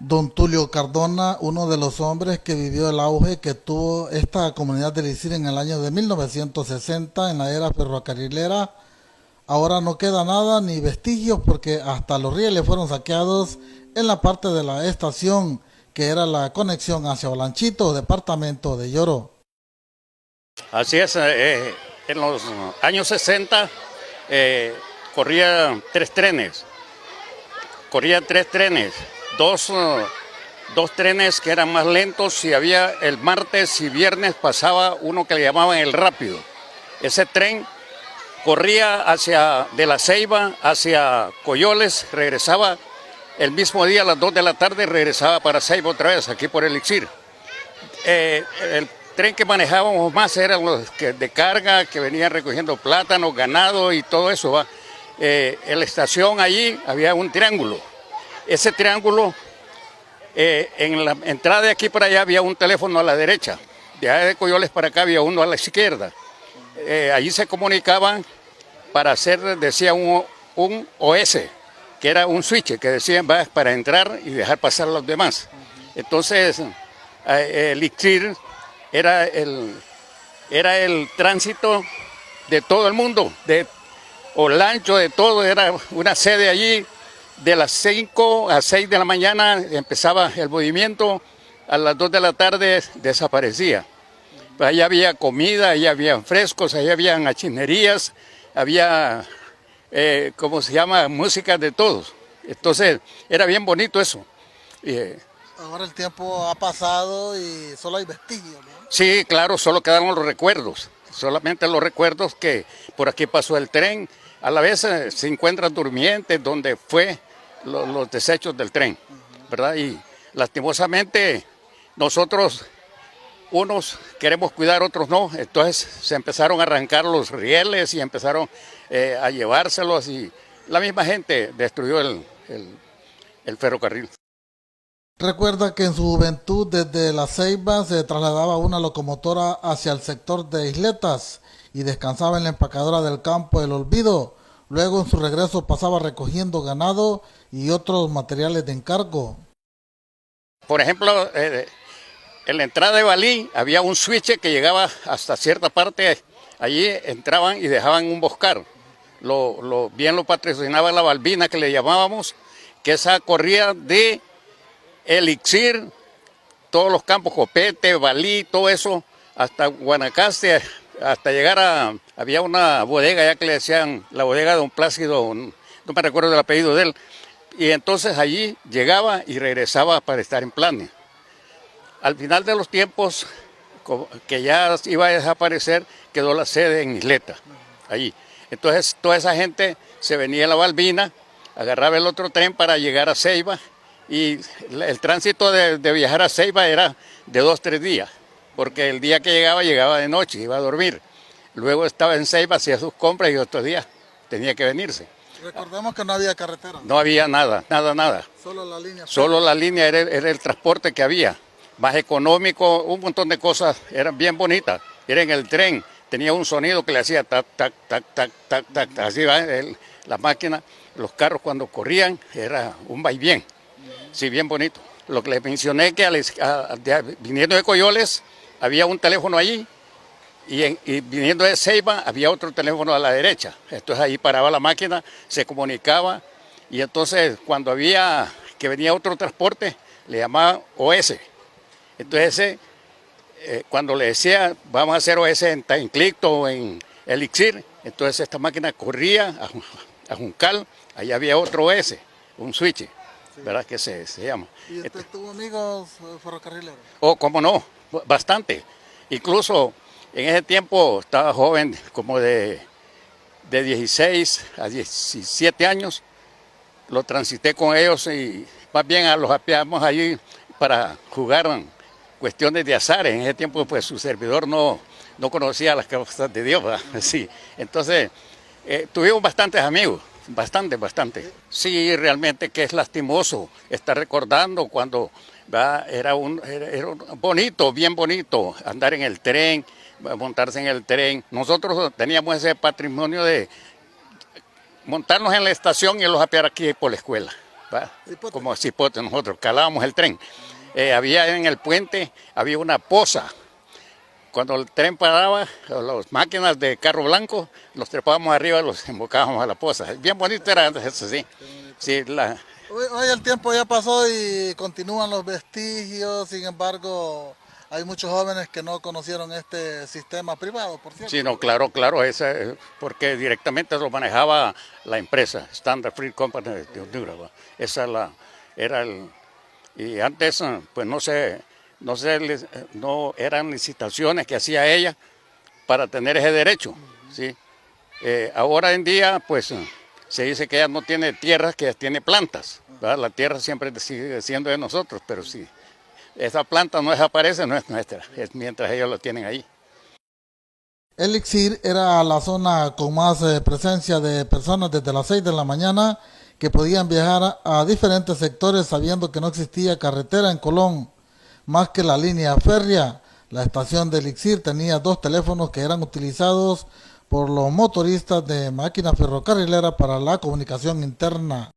Don Tulio Cardona, uno de los hombres que vivió el auge que tuvo esta comunidad de Elixir en el año de 1960 en la era ferrocarrilera. Ahora no queda nada ni vestigios porque hasta los rieles fueron saqueados en la parte de la estación que era la conexión hacia Olanchito, departamento de Lloro. Así es, en los años 60 eh, corría tres trenes, dos trenes que eran más lentos y había el martes y viernes pasaba uno que le llamaban el rápido. Ese tren corría de La Ceiba hacia Coyoles, regresaba el mismo día a las 2 de la tarde, regresaba para Ceiba otra vez, aquí por Elixir. El tren que manejábamos más eran los de carga, que venían recogiendo plátanos, ganado y todo eso, ¿va? En la estación allí había un triángulo. Ese triángulo, en la entrada de aquí para allá había un teléfono a la derecha. De allá de Coyoles para acá había uno a la izquierda. Allí se comunicaban para hacer, decía un OS, que era un switch, que decían va para entrar y dejar pasar a los demás. Entonces, Elixir era el tránsito de todo el mundo, de Olancho, de todo, era una sede allí. De las 5 a 6 de la mañana empezaba el movimiento, a las 2 de la tarde desaparecía. Allá había comida, allá había frescos, allá había achinerías, había, ¿cómo se llama?, música de todos. Entonces, era bien bonito eso. Ahora el tiempo ha pasado y solo hay vestigios, ¿no? Sí, claro, solo quedaron los recuerdos, solamente los recuerdos que por aquí pasó el tren. A la vez se encuentran durmientes donde fue los desechos del tren, ¿verdad? Y lastimosamente nosotros, unos queremos cuidar, otros no. Entonces se empezaron a arrancar los rieles y empezaron a llevárselos y la misma gente destruyó el ferrocarril. Recuerda que en su juventud desde La Ceiba se trasladaba una locomotora hacia el sector de Isletas y descansaba en la empacadora del campo El Olvido. Luego en su regreso pasaba recogiendo ganado y otros materiales de encargo. Por ejemplo, en la entrada de Balí había un switch que llegaba hasta cierta parte. Allí entraban y dejaban un boscar. Bien lo patrocinaba la Balbina, que le llamábamos, que esa corría de Elixir, todos los campos, Copete, Balí, todo eso, hasta Guanacaste, hasta llegar había una bodega ya que le decían la bodega de Don Plácido, no me recuerdo el apellido de él, y entonces allí llegaba y regresaba para estar en Plania. Al final de los tiempos, que ya iba a desaparecer, quedó la sede en Isleta, allí. Entonces toda esa gente se venía a la Balbina, agarraba el otro tren para llegar a Ceiba, y el tránsito de viajar a Ceiba era de 2-3 días, porque el día que llegaba de noche, iba a dormir. Luego estaba en Ceiba, hacía sus compras y otros días tenía que venirse. Recordemos que no había carretera. No había nada. Solo la línea. Solo la línea era el transporte que había. Más económico, un montón de cosas, eran bien bonitas. Era en el tren, tenía un sonido que le hacía tac, tac, tac, tac, tac, tac. Así va la máquina, los carros cuando corrían, era un vaivén. Sí, bien bonito. Lo que les mencioné que viniendo de Coyoles había un teléfono allí y viniendo de Ceiba había otro teléfono a la derecha. Entonces ahí paraba la máquina, se comunicaba y entonces cuando había que venía otro transporte le llamaban OS. Entonces cuando le decía vamos a hacer OS en Clicto o en Elixir, entonces esta máquina corría a Juncal, ahí había otro OS, un switch. Sí. ¿Verdad que se llama? ¿Y usted tuvo amigos ferrocarrileros? Oh, cómo no, bastante. Incluso en ese tiempo estaba joven, como de 16 a 17 años, lo transité con ellos y más bien los apiamos allí para jugar cuestiones de azares. En ese tiempo pues su servidor no conocía las cosas de Dios, ¿verdad? Sí. Entonces tuvimos bastantes amigos. Bastante. Sí, realmente que es lastimoso estar recordando cuando era bonito, bien bonito, andar en el tren, montarse en el tren. Nosotros teníamos ese patrimonio de montarnos en la estación y los apear aquí por la escuela. ¿va? Cipote. Como cipote, nosotros calábamos el tren. Había en el puente, había una poza. Cuando el tren paraba, las máquinas de carro blanco, los trepábamos arriba, los embocábamos a la poza. Bien bonito era antes eso, sí. Sí, Hoy el tiempo ya pasó y continúan los vestigios, sin embargo, hay muchos jóvenes que no conocieron este sistema privado, por cierto. sí, no, claro, porque directamente lo manejaba la empresa, Standard Fruit Company de Honduras. ¿Va? Esa era el... Y antes, pues no eran licitaciones que hacía ella para tener ese derecho, ¿sí? Ahora en día, pues se dice que ella no tiene tierras, que ella tiene plantas, ¿verdad? La tierra siempre sigue siendo de nosotros, pero si esa planta no desaparece, no es nuestra, es mientras ellos lo tienen ahí. Elixir era la zona con más presencia de personas desde las 6 de la mañana que podían viajar a diferentes sectores sabiendo que no existía carretera en Colón, más que la línea férrea. La estación de Elixir tenía 2 teléfonos que eran utilizados por los motoristas de máquina ferrocarrilera para la comunicación interna.